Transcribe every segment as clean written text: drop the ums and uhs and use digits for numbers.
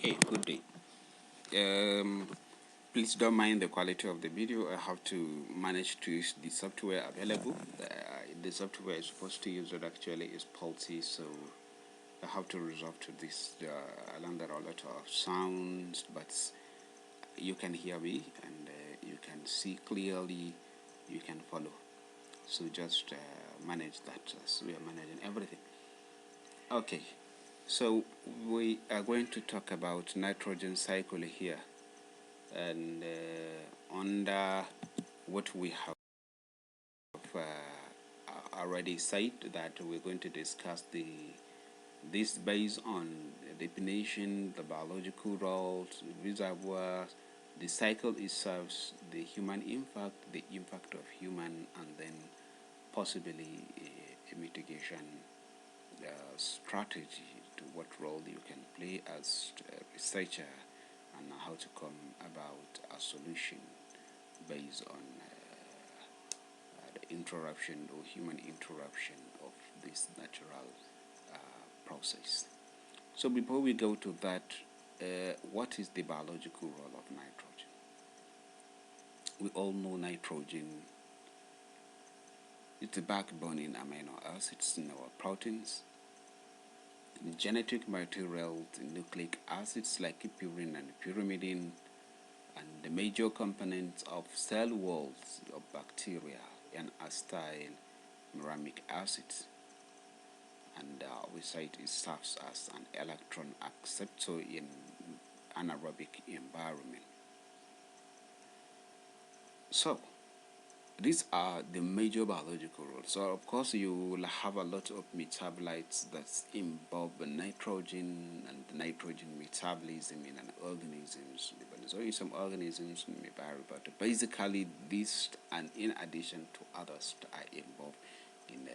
Okay, good day. Please don't mind the quality of the video. I have to manage to use the software available. The software is supposed to use it actually is faulty, so I have to resort to this. Along there are a lot of sounds, but you can hear me and you can see clearly. You can follow. So just manage that as we are managing everything. Okay. So we are going to talk about nitrogen cycle here, and under what we have already said, that we're going to discuss this based on the definition, the biological roles, reservoirs, the cycle itself, the human impact, the impact of human, and then possibly a mitigation strategy to what role you can play as a researcher and how to come about a solution based on the interruption or human interruption of this natural process. So before we go to that, what is the biological role of nitrogen? We all know nitrogen is the backbone in amino acids in our proteins, in genetic material, in nucleic acids like purine and pyrimidine, and the major components of cell walls of bacteria and acetyl muramic acid. And we say it serves as an electron acceptor in anaerobic environment. So these are the major biological roles. So of course you will have a lot of metabolites that involve nitrogen and nitrogen metabolism in an organisms. So in some organisms may vary, but basically this, and in addition to others that are involved in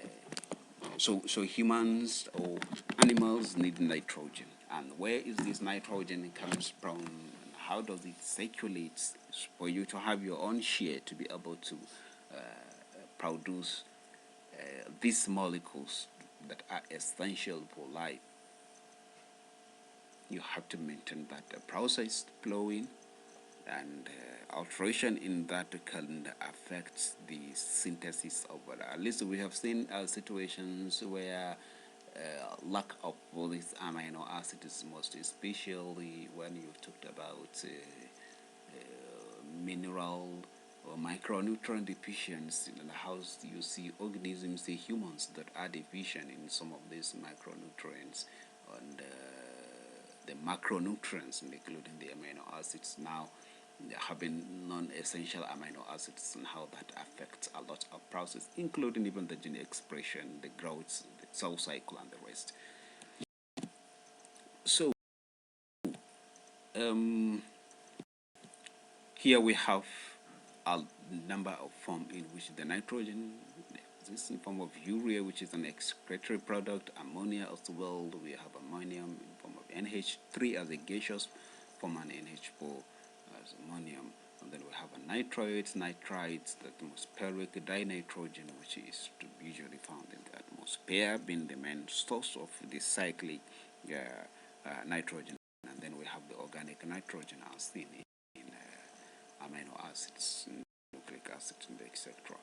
so humans or animals need nitrogen. And where is this nitrogen comes from? And how does it circulate for you to have your own share to be able to produce these molecules that are essential for life? You have to maintain that process flowing, and alteration in that can affect the synthesis of at least we have seen situations where lack of these amino acids, most especially when you talked about mineral or micronutrient deficiency, and how you see organisms, say humans, that are deficient in some of these micronutrients and the macronutrients, including the amino acids. Now having non-essential amino acids, and how that affects a lot of process, including even the gene expression, the growth, the cell cycle, and the rest. So here we have a number of forms in which the nitrogen exists in form of urea, which is an excretory product, ammonia as well. We have ammonium in form of NH3 as a gaseous form, and NH4 as ammonium. And then we have a nitrates, the atmospheric dinitrogen, which is usually found in the atmosphere, being the main source of the cyclic nitrogen. And then we have the organic nitrogen as seen in amino acids, nucleic acids, and etc.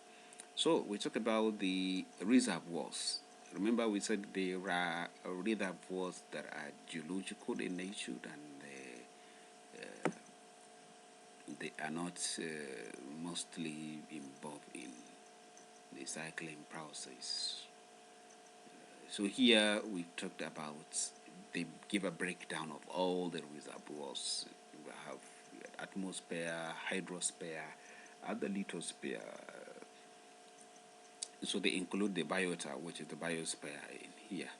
So we talk about the reservoirs. Remember, we said there are reservoirs that are geological in nature, and they are not mostly involved in the cycling process. So here we talked about, they give a breakdown of all the reservoirs. We have atmosphere, hydrosphere, and the lithosphere. So they include the biota, which is the biosphere in here.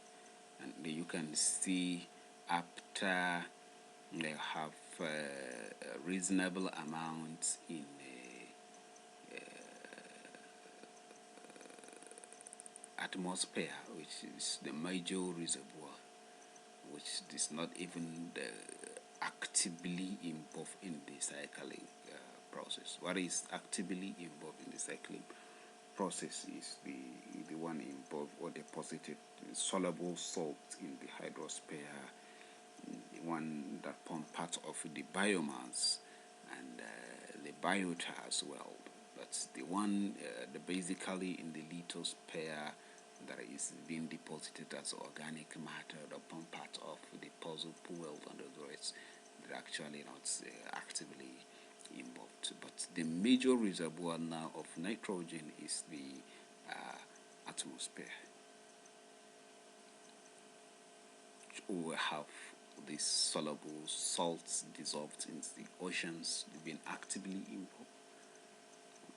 And you can see after they have a reasonable amount in atmosphere, which is the major reservoir, which is not even actively involved in the cycling process. What is actively involved in the cycling process is the one involved or deposited soluble salt in the hydrosphere, the one one that form part of the biomass and the biota as well. That's the one basically in the lithosphere that is being deposited as organic matter that form part of the puzzle pool and the rest. They're actually not actively involved. But the major reservoir now of nitrogen is the atmosphere. We have these soluble salts dissolved in the oceans being actively involved.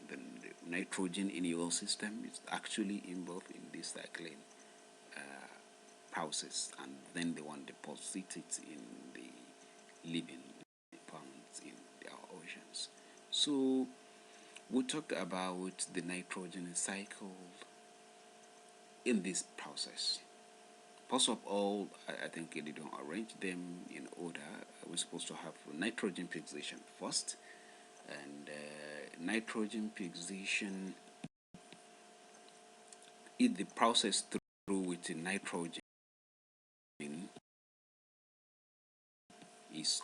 Then the nitrogen in your system is actually involved in this cycling process, and then they want to deposit it in the living plants in our oceans. So we talked about the nitrogen cycle in this process. First of all, I think they don't arrange them in order. We're supposed to have nitrogen fixation first, and nitrogen fixation is the process through which the nitrogen is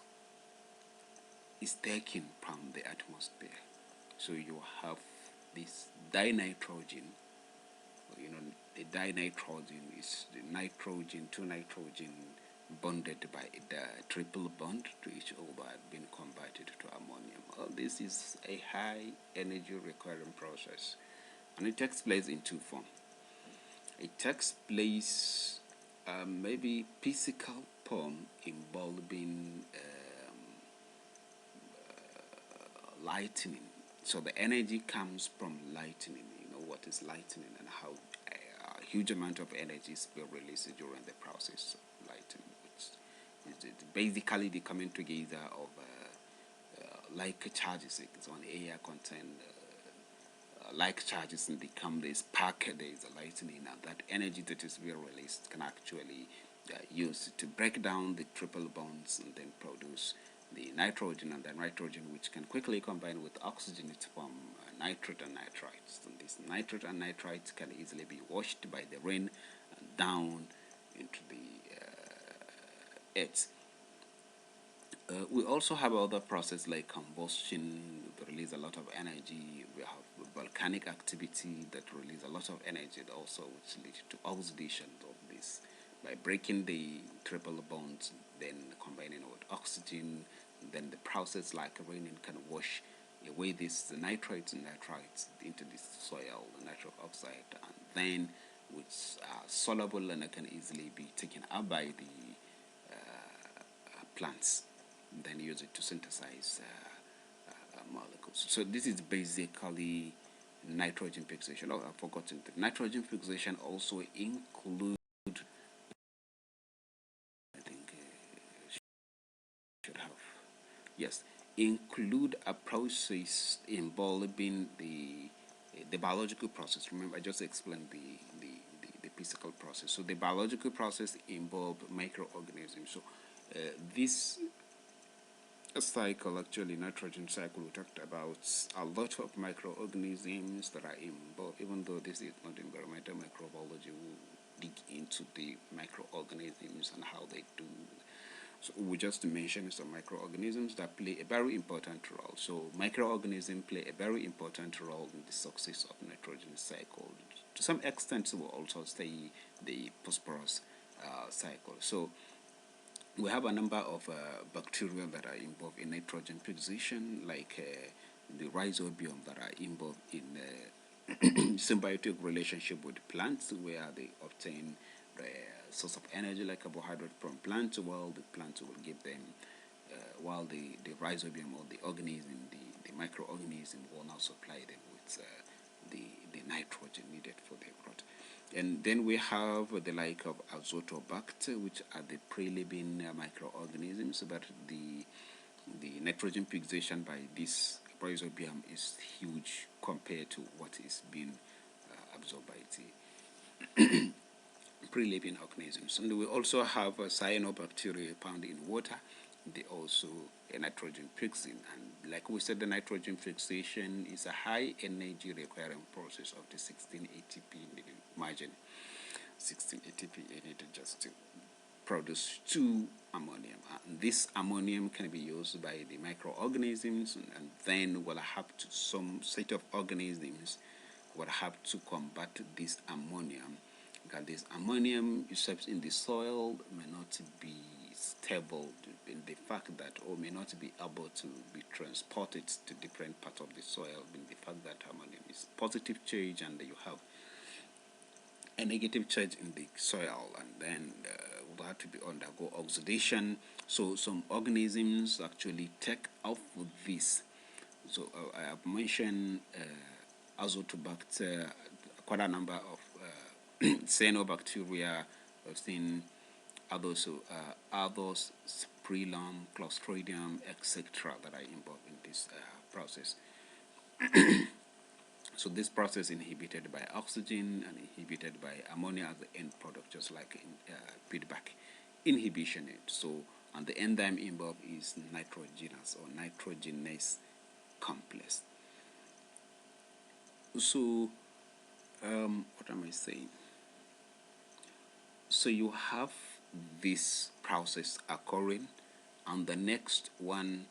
taken from the atmosphere. So you have this dinitrogen. The dinitrogen is the nitrogen, two nitrogen bonded by the triple bond to each other being converted to ammonium. This is a high energy requiring process, and it takes place in two forms. It takes place maybe physical form involving lightning. So the energy comes from lightning. You know what is lightning and how a huge amount of energy is being released during the process of lightning. It's basically the coming together of like charges. It's on air contain like charges and become this spark. There is a lightning, and that energy that is being released can actually use to break down the triple bonds and then produce the nitrogen, and the nitrogen which can quickly combine with oxygen to form nitrate and nitrites. And this nitrate and nitrites can easily be washed by the rain and down into the earth. We also have other processes like combustion that release a lot of energy. We have volcanic activity that release a lot of energy also, which leads to oxidation of this by breaking the triple bonds, then combining with oxygen. Then the process like raining can wash away this nitrates and nitrites into the soil, the nitric oxide, and then which are soluble and can easily be taken up by the plants, then use it to synthesize molecules. So this is basically nitrogen fixation. Oh, I've forgotten. The nitrogen fixation also include, I think, should have, yes, include a process involving the biological process. Remember, I just explained the physical process. So the biological process involves microorganisms. So this cycle, actually nitrogen cycle, we talked about a lot of microorganisms that are involved. Even though this is not environmental microbiology, we'll dig into the microorganisms and how they do. So we just mentioned some microorganisms that play a very important role. So microorganisms play a very important role in the success of nitrogen cycle. To some extent, we will also say the phosphorus cycle. So we have a number of bacteria that are involved in nitrogen fixation, like the rhizobium that are involved in symbiotic relationship with plants, where they obtain the source of energy like carbohydrate from plants, while the plants will give them, while the rhizobium or the organism, the microorganism will now supply them with the nitrogen needed for their growth. And then we have the like of azotobacter, which are the pre-living microorganisms, but the nitrogen fixation by this rhizobium is huge compared to what is being absorbed by the pre-living organisms. And we also have cyanobacteria found in water. They also a nitrogen fixing, and like we said, the nitrogen fixation is a high energy requiring process of the 16 ATP. Imagine 16 ATP needed just to produce 2 ammonium, and this ammonium can be used by the microorganisms, and then will have to, some set of organisms will have to combat this ammonium, because this ammonium itself in the soil may not be stable in the fact that, or may not be able to be transported to different parts of the soil, in the fact that ammonium is positive charge and you have a negative charge in the soil, and then will have to be undergo oxidation. So some organisms actually take off this. So I have mentioned azotobacter, quite a number of cyanobacteria. I've seen others, others, Spirillum, Clostridium, etc., that are involved in this process. So this process inhibited by oxygen and inhibited by ammonia as the end product, just like in feedback inhibition. So, and the enzyme involved is nitrogenous or nitrogenase complex. So, what am I saying? So you have this process occurring, and the next one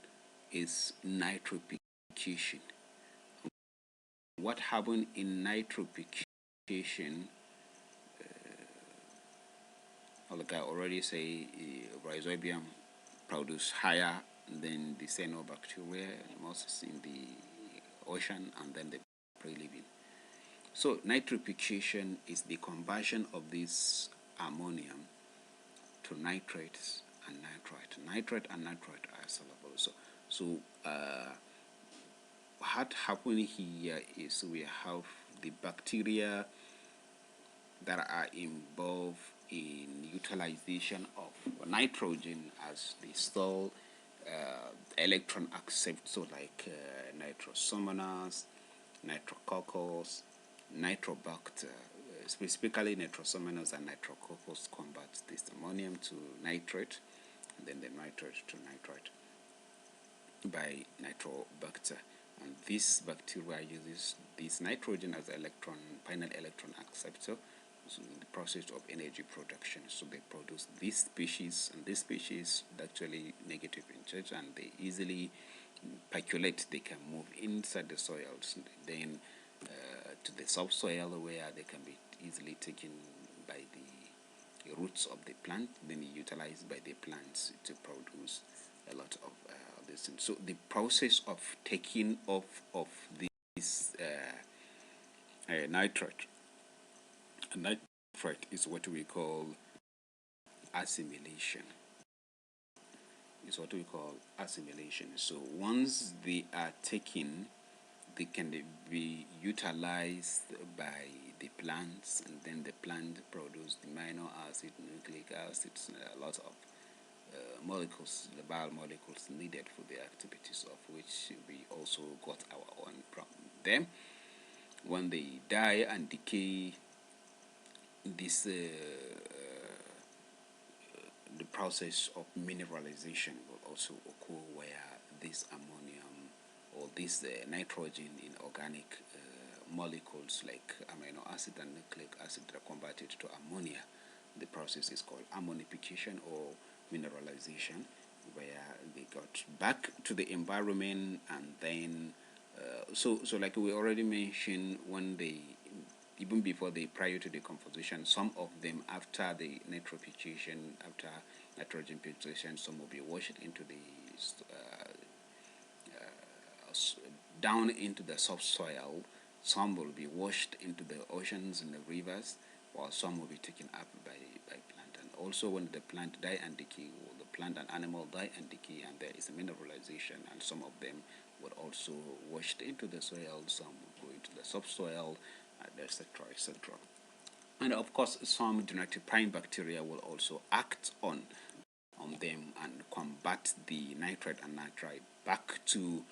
is nitrification. What happened in nitrification? Like I already say, Rhizobium produce higher than the cyanobacteria, most in the ocean, and then the pre-living. So nitrification is the conversion of this ammonium to nitrates and nitrite. Nitrate and nitrite are soluble. So what happened here is we have the bacteria that are involved in utilization of nitrogen as the sole electron accept, so like Nitrosomonas, Nitrococcus, Nitrobacter, specifically Nitrosomonas and Nitrococcus convert this ammonium to nitrate, and then the nitrate to nitrite by Nitrobacter. And this bacteria uses this nitrogen as final electron acceptor, so in the process of energy production. So they produce this species, and this species actually negative in charge, and they easily percolate. They can move inside the soils, then to the subsoil, where they can be easily taken by the roots of the plant, then utilized by the plants to produce a lot of this thing. So the process of taking off of this nitrate is what we call assimilation. Is what we call assimilation. So once they are taken, they can be utilized by the plants, and then the plant produce the amino acid, nucleic acids, a lot of molecules, the biomolecules needed for the activities, of which we also got our own from them. When they die and decay, this the process of mineralization will also occur, where this ammonium or this nitrogen in organic molecules like amino acid and nucleic acid are converted to ammonia. The process is called ammonification or mineralization, where they got back to the environment, and then so like we already mentioned, when they, even before they, prior to decomposition, some of them after the nitrification, after nitrogen filtration, some will be washed into the down into the subsoil. Some will be washed into the oceans and the rivers, while some will be taken up by plant. And also when the plant die and decay, or the plant and animal die and decay, and there is a mineralization, and some of them will also washed into the soil, some will go into the subsoil, etc., etc. And of course, some denaturifying bacteria will also act on them and combat the nitrate and nitrite back to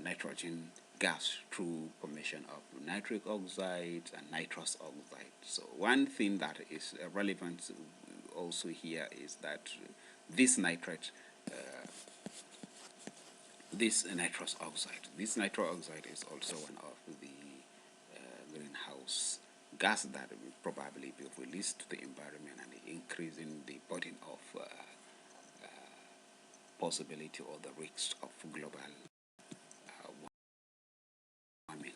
nitrogen gas through formation of nitric oxide and nitrous oxide. So one thing that is relevant also here is that this nitrate, this nitrous oxide is also one of the greenhouse gas that will probably be released to the environment and increasing the burden of possibility or the risks of global warming.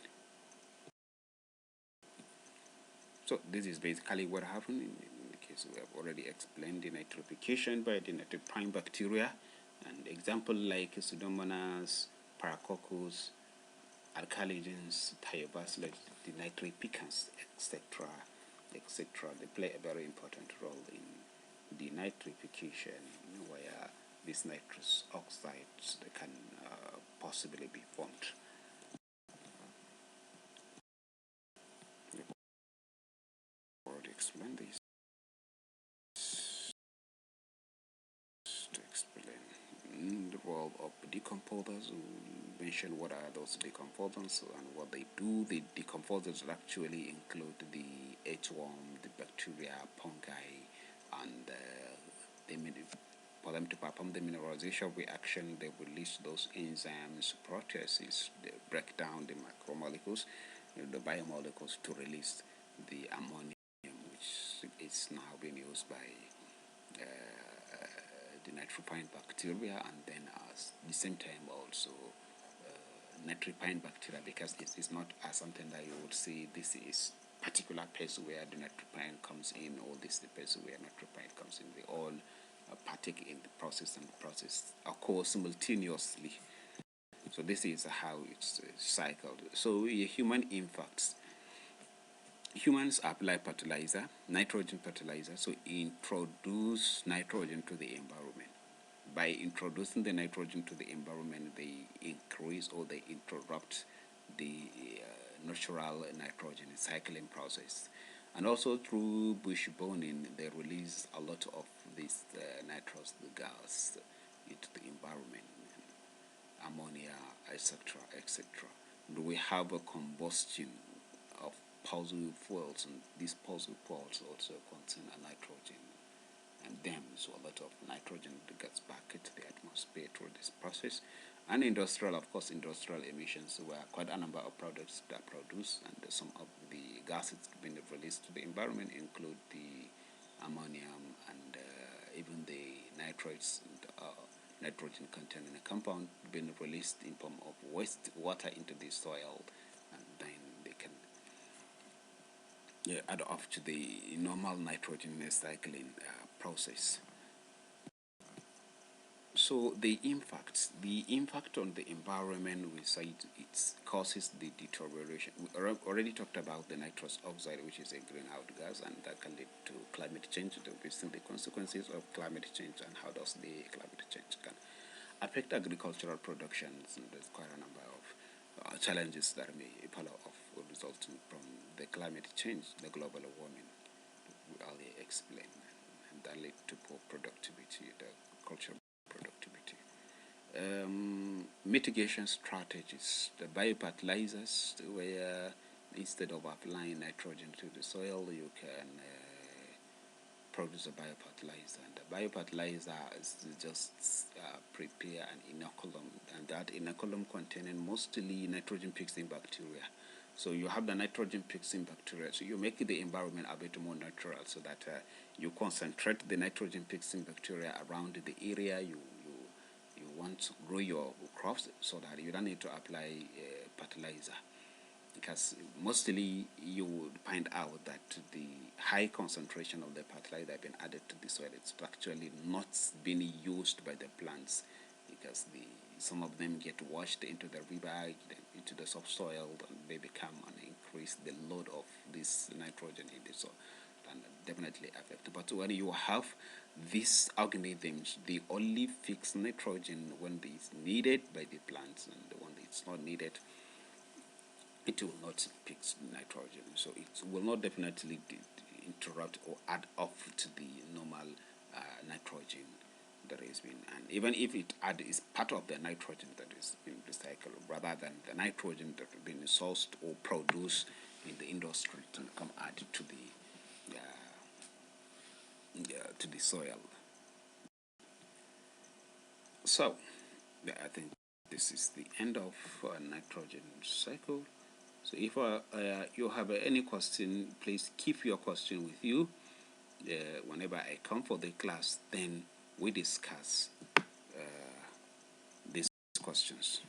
So this is basically what happened in the case we have already explained the nitrification by the nitroprime bacteria, and example like Pseudomonas, Paracoccus, alkalogens, thiobacillus, the nitripicans, etc., etc. They play a very important role in the nitrification, where these nitrous oxides they can possibly be formed. I've already explained this. To explain the role of decomposers, we mention what are those decomposers and what they do. The decomposers actually include the earthworm, the bacteria, fungi, and for them to perform the mineralization reaction, they release those enzymes, proteases, they break down the macromolecules, the biomolecules to release the ammonium, which is now being used by the nitropine bacteria, and then at the same time also nitripine bacteria, because it is not something that you would see this is particular place where the nitropine comes in, or this is the place where nitropine comes in. They all partake in the process, and the process occurs simultaneously. So this is how it's cycled. So human impacts. Humans apply fertilizer, nitrogen fertilizer, so introduce nitrogen to the environment. By introducing the nitrogen to the environment, they increase or they interrupt the natural nitrogen cycling process. And also through bush burning, they release a lot of this nitrous gas into the environment, ammonia, etc., etc. We have a combustion of fossil fuels, and these fossil fuels also contain a nitrogen, and them so a lot of nitrogen gets back into the atmosphere through this process. And industrial, of course, industrial emissions, where quite a number of products that are produced, and some of the gases being released to the environment include the ammonium and even the nitrates and nitrogen containing a compound being released in form of waste water into the soil, and then they can add off to the normal nitrogen cycling process. So the impact on the environment, we say it causes the deterioration. We already talked about the nitrous oxide, which is a greenhouse gas, and that can lead to climate change. We've seen the consequences of climate change and how does the climate change can affect agricultural productions, and there's quite a number of challenges that may follow off resulting from the climate change, the global warming we earlier explained, and that lead to poor productivity, the cultural productivity. Mitigation strategies, the biofertilizers, where instead of applying nitrogen to the soil, you can produce a biofertilizer. And the biofertilizer is just prepare an inoculum, and that inoculum containing mostly nitrogen fixing bacteria. So you have the nitrogen fixing bacteria, so you make the environment a bit more natural, so that you concentrate the nitrogen fixing bacteria around the area you want to grow your crops, so that you don't need to apply fertilizer, because mostly you would find out that the high concentration of the fertilizer being added to the soil, it's actually not being used by the plants, because some of them get washed into the river, into the subsoil, and they become and increase the load of this nitrogen in the soil, and definitely affect. But when you have these organisms, they only fix nitrogen when it is needed by the plants, and when it's not needed, it will not fix nitrogen. So it will not definitely interrupt or add off to the normal nitrogen that has been, and even if it is part of the nitrogen that is being recycled, rather than the nitrogen that has been sourced or produced in the industry to come added to the soil. So I think this is the end of nitrogen cycle. So if you have any question, please keep your question with you. Whenever I come for the class, then we discuss these questions.